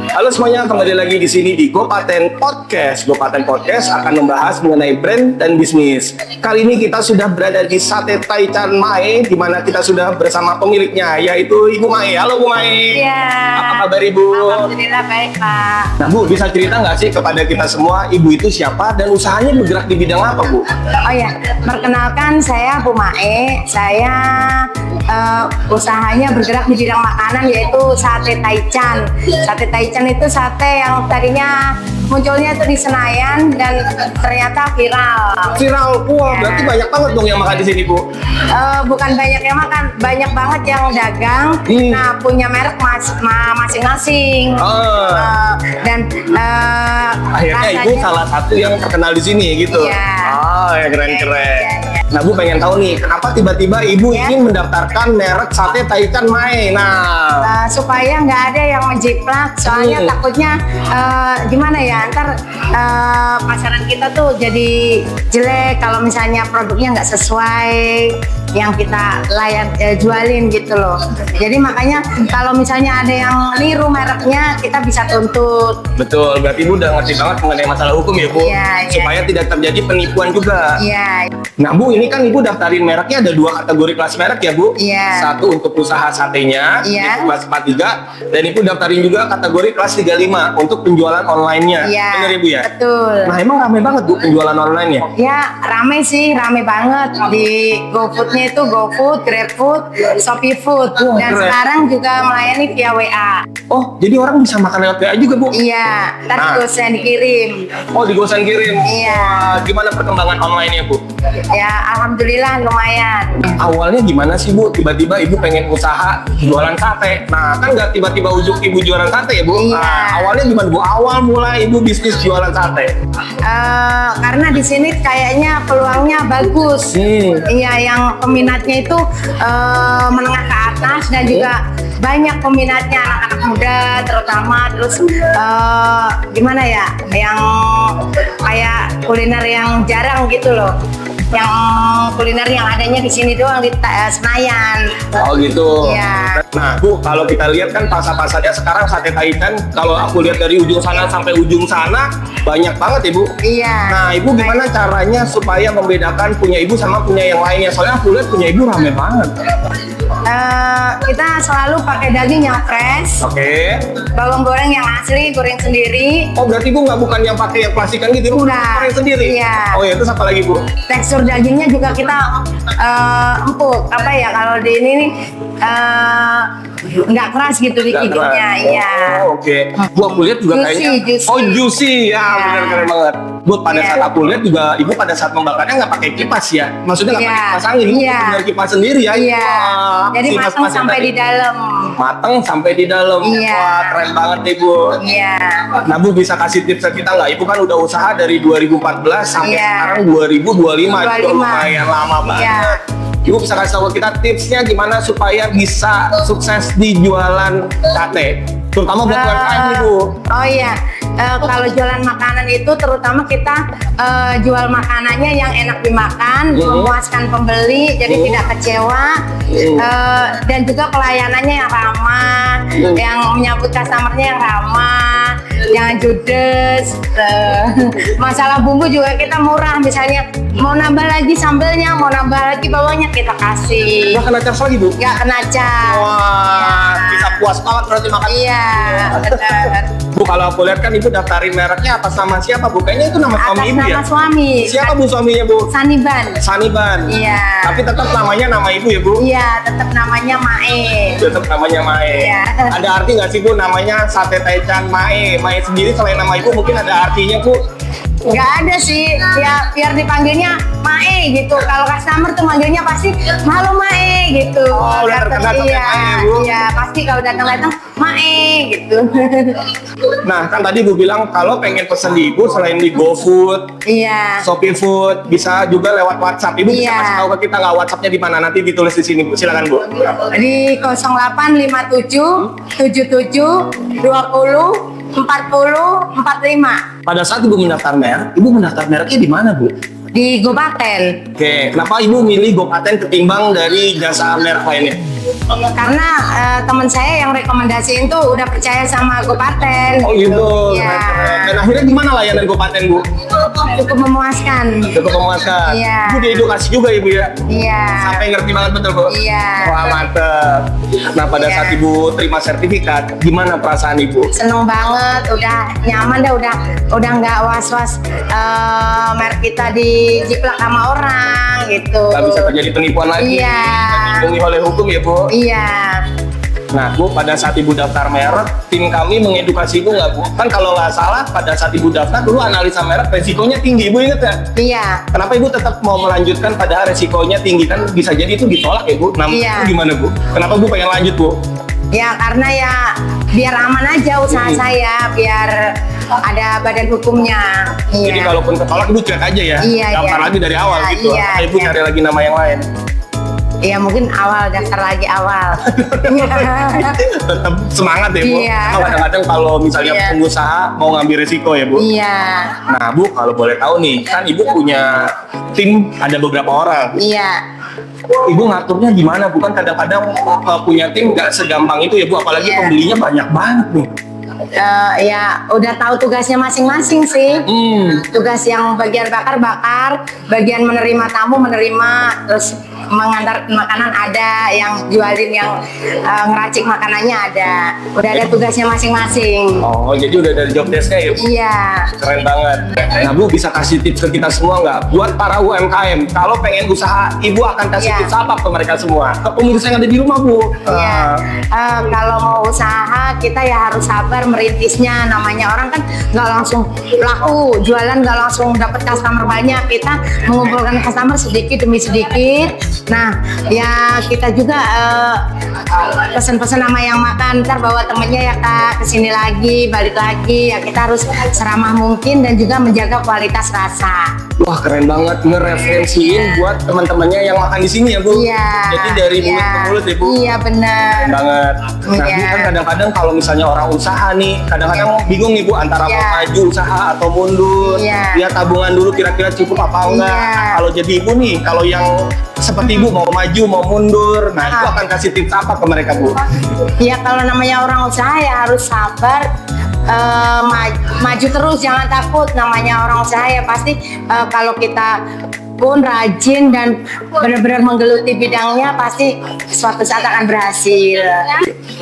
Halo semuanya, kembali lagi di sini di Gopaten Podcast. Gopaten Podcast akan membahas mengenai brand dan bisnis. Kali ini kita sudah berada di Sate Taichan Mae, di mana kita sudah bersama pemiliknya, yaitu Ibu Mae. Halo Bu Mae. Iya. Apa kabar Ibu? Alhamdulillah baik Pak. Nah Bu, bisa cerita nggak sih kepada kita semua, Ibu itu siapa dan usahanya bergerak di bidang apa Bu? Oh ya, perkenalkan saya Bu Mae. Saya usahanya bergerak di bidang makanan, yaitu Sate Taichan. Sate Taichan itu sate yang tadinya munculnya itu di Senayan dan ternyata viral. Viral, wah berarti banyak banget dong yang makan di sini Bu. Bukan banyak yang makan, banyak banget yang dagang. Nah, punya merek masing-masing. Dan akhirnya Ibu salah satu yang terkenal di sini gitu. Iya. Oh, ya keren-keren. Iya. Nah, Bu pengen tahu nih, kenapa tiba-tiba Ibu ingin mendaftarkan merek Sate Taichan Mae? Nah, supaya nggak ada yang menjiplak, soalnya takutnya gimana ya, ntar pasaran kita tuh jadi jelek kalau misalnya produknya nggak sesuai yang kita jualin gitu loh. Jadi makanya kalau misalnya ada yang niru mereknya, kita bisa tuntut. betul, berarti Ibu udah ngerti banget mengenai masalah hukum ya Bu? Iya. Supaya tidak terjadi penipuan juga. Iya. Nah Bu, ini kan Ibu daftarin mereknya ada 2 kategori kelas merek ya Bu? Iya. Satu untuk usaha satenya, Iya. itu kelas 43, dan Ibu daftarin juga kategori kelas 35 untuk penjualan online-nya. Iya. Benar ya Bu ya? Betul. Nah emang rame banget Bu penjualan online-nya? Ya rame sih, rame banget. Di GoFood-nya itu GoFood, GrabFood, ShopeeFood. Dan keren. sekarang juga melayani via WA. Oh, jadi orang bisa makan lewat WA juga Bu? Iya, terus yang dikirim. Oh, digosen kirim? Iya. Wah, gimana perkembangan online-nya Bu? Ya alhamdulillah lumayan. Awalnya gimana sih Bu? Tiba-tiba Ibu pengen usaha jualan sate. Nah, kan nggak tiba-tiba ujuk Ibu jualan sate ya Bu? Iya. Nah, awalnya gimana Bu? Awal mulai Ibu bisnis jualan sate? Karena di sini kayaknya peluangnya bagus. Iya, yang peminatnya itu menengah ke atas dan juga banyak peminatnya anak-anak muda terutama. Terus gimana ya, yang kayak kuliner yang jarang gitu loh. Yang kuliner yang adanya di sini doang di Senayan. Oh gitu. Iya. Nah Bu, kalau kita lihat kan pasar-pasarnya sekarang Sate Taichan, kalau aku lihat dari ujung sana sampai ujung sana banyak banget Ibu. Iya. Nah Ibu gimana caranya supaya membedakan punya Ibu sama punya yang lainnya? Soalnya aku lihat punya Ibu rame banget. Kita selalu pakai daging yang fresh, Oke. bawang goreng yang asli, goreng sendiri. Oh berarti Ibu nggak bukan yang pakai yang plastikan gitu, Ibu Enggak. goreng sendiri? Iya. Oh ya, terus apa lagi Bu? Tekstur dagingnya juga kita empuk. Apa ya, kalau di ini nih nggak keras gitu Nggak digigitnya. keras. Iya. Oh, oke. Bu aku lihat juga Juicy, kayaknya. juicy. Oh juicy ya, Iya. benar keren banget. Bu pada Iya. saat aku lihat juga Ibu pada saat membakarnya nggak pakai kipas ya? Maksudnya nggak Iya. pakai kipas angin, Ibu Iya. benar kipas sendiri ya? Iya. Wah, Jadi si matang mas-mas yang sampai tadi. di dalam. Matang sampai di dalam. Iya. Wah keren banget nih Bu. Iya. Nah Bu bisa kasih tips ke kita nggak? Ibu kan udah usaha dari 2014 sampai Iya. sekarang 2025. Itu 25. lumayan lama banget. Iya. Ibu bisa kasih tahu kita tipsnya gimana supaya bisa sukses di jualan sate, terutama buat UMKM nih Bu. Oh iya, kalau jualan makanan itu terutama kita jual makanannya yang enak dimakan, memuaskan pembeli, jadi tidak kecewa, dan juga pelayanannya yang ramah, yang menyambut customernya yang ramah, jangan judes. Masalah bumbu juga kita murah, misalnya mau nambah lagi sambelnya, mau nambah lagi bawangnya kita kasih. Nggak kena charge lagi Bu? Nggak kena cas. Wah, bisa puas banget berarti makan. Iya, benar. Bu kalau aku lihat kan Ibu daftarin mereknya atas nama siapa Bu? Kayaknya itu nama suami Atas Ibu ya? nama suami. Siapa Bu suaminya Bu? Saniban. Saniban. Iya. Tapi tetap namanya nama Ibu ya Bu? Iya, tetap namanya Mae. Tetap namanya Mae. Iya. Ada arti nggak sih Bu namanya Sate Taichan Mae? Mae sendiri selain nama Ibu mungkin ada artinya Bu? Nggak ada sih, ya biar dipanggilnya Mae gitu. Kalau customer tuh manggilnya pasti halo Mae gitu. Oh, udah terkenal sampai iya, Mae, Bu. iya, pasti kalau datang-datang Mae gitu. Nah kan tadi Bu bilang kalau pengen pesen di Ibu selain di GoFood, Iya. ShopeeFood, bisa juga lewat WhatsApp. Ibu bisa Iya. kasih tahu ke kita nggak WhatsAppnya di mana? Nanti ditulis di sini Bu. Silakan Bu. Di 0857 77 20 40 45 Pada saat Ibu mendaftar merek, Ibu mendaftar mereknya di mana Bu? di Gopaten. Oke, kenapa Ibu milih Gopaten ketimbang dari jasa merek lainnya? Karena teman saya yang rekomendasiin tuh udah percaya sama Gopaten. Oh gitu. Iya. Dan akhirnya gimana layanan Gopaten, Bu? Cukup memuaskan. Cukup memuaskan. Iya. Bu diedukasi juga Ibu ya? Iya. Sampai ngerti banget betul, Bu? Iya. Wah, mantep. Nah, pada Iya. saat Ibu terima sertifikat, gimana perasaan Ibu? Seneng banget, udah nyaman dah, udah nggak was-was merek kita dijiplak sama orang gitu. Gak bisa terjadi penipuan lagi. Iya. Dilindungi oleh hukum ya, Bu? Iya. Nah, Bu, pada saat Ibu daftar merek, tim kami mengedukasi Ibu nggak, Bu? Kan kalau nggak salah, pada saat Ibu daftar, dulu analisa merek resikonya tinggi, Ibu inget ya? Iya. Kenapa Ibu tetap mau melanjutkan padahal resikonya tinggi? Kan bisa jadi itu ditolak ya, Bu? Nah, Iya. itu gimana, Bu? Kenapa Bu pengen lanjut, Bu? Ya karena ya biar aman aja usaha saya, biar ada badan hukumnya. Iya. Jadi kalaupun ketolak, Ibu cuek aja ya? Iya, Daftar iya. lagi dari awal Iya, gitu? iya, Atau Ibu iya. cari lagi nama yang lain? Ya mungkin daftar lagi awal. Tetap semangat ya, Bu? Iya. Karena kadang-kadang kalau misalnya Iya. pengusaha mau ngambil resiko ya, Bu? Iya. Nah, Bu, kalau boleh tahu nih, kan Ibu punya tim, ada beberapa orang. Iya. Ibu ngaturnya gimana? Bukan kadang-kadang punya tim nggak segampang itu ya, Bu? Apalagi Iya. pembelinya banyak banget nih. Ya udah tahu tugasnya masing-masing sih. Tugas yang bagian bakar, bagian menerima tamu menerima, terus mengantar makanan ada, yang jualin yang ngeracik makanannya ada. Udah ada tugasnya masing-masing. Oh, jadi udah dari job desk-nya ya, Bu? Iya. Keren banget. Nah, Bu, bisa kasih tips ke kita semua nggak? Buat para UMKM, kalau pengen usaha, Ibu akan kasih Iya. tips apa ke mereka semua? Ke pemirsa yang ada di rumah, Bu? Iya. Kalau mau usaha kita ya harus sabar merintisnya. Namanya orang kan nggak langsung laku, jualan nggak langsung dapat customer banyak. Kita mengumpulkan customer sedikit demi sedikit. Nah, ya kita juga pesen-pesen sama yang makan, ntar bawa temennya ya Kak kesini lagi, balik lagi. Ya kita harus seramah mungkin dan juga menjaga kualitas rasa. Wah, keren banget ngereferensiin buat teman-temannya yang makan di sini ya, Bu? Iya. Jadi dari mulut Iya. ke mulut ya, Bu? Iya benar. Keren banget. Nah, Iya. Bu, kan kadang-kadang kalau misalnya orang usaha nih, kadang-kadang bingung nih, Bu, antara Iya. mau maju usaha atau mundur. Iya. Lihat tabungan dulu kira-kira cukup apa enggak. Iya. Nah, kalau jadi Ibu nih, kalau yang seperti Ibu mau maju, mau mundur, nah Ibu akan kasih tips apa ke mereka, Bu? Ya kalau namanya orang usaha ya harus sabar, maju terus, jangan takut. Namanya orang usaha ya pasti kalau kita pun rajin dan benar-benar menggeluti bidangnya, pasti suatu saat akan berhasil.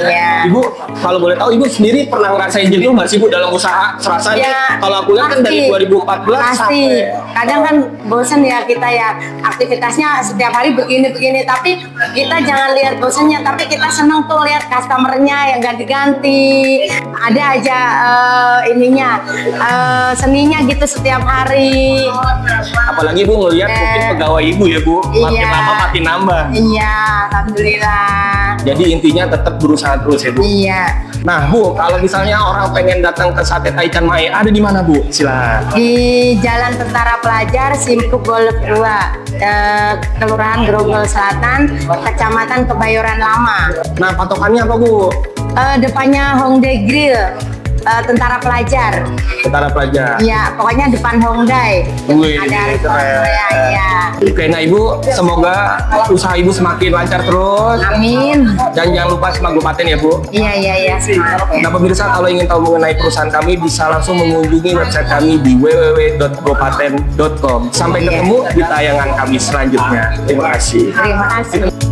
Ya. Ibu, kalau boleh tahu, Ibu sendiri pernah ngerasain jenuh nggak sih, Bu, dalam usaha? Serasa nih, Ya, kalau aku lihat kan dari 2014 pasti. sampai... Kadang kan bosan ya kita ya, aktivitasnya setiap hari begini-begini, tapi kita jangan lihat bosannya, tapi kita senang tuh lihat customernya yang ganti-ganti. Ada aja seninya gitu setiap hari. Apalagi Bu ngelihat mungkin pegawai Ibu ya, Bu, makin Iya. lama makin nambah. Iya, alhamdulillah. Jadi intinya tetap berusaha terus ya, Bu. Iya. Nah, Bu, kalau misalnya orang pengen datang ke Sate Taichan Mae, ada di mana, Bu? Silakan. Di Jalan Tentara Pelajar, Simpuk Golf 2, Kelurahan Grogol Selatan, Kecamatan Kebayoran Lama. Nah, patokannya apa, Bu? Depannya Hongdae Grill, Tentara Pelajar. Tentara Pelajar. Ya, pokoknya depan Hongdae. Wih, Ada keren. ya. Oke, nah Ibu, semoga usaha Ibu semakin lancar terus. Amin. Dan jangan lupa sama Gopaten ya, Bu. Iya, semangat. Nah, pemirsa, kalau ingin tahu mengenai perusahaan kami, bisa langsung mengunjungi website kami di www.gopaten.com. Sampai ketemu di tayangan kami selanjutnya. Terima kasih. Terima kasih.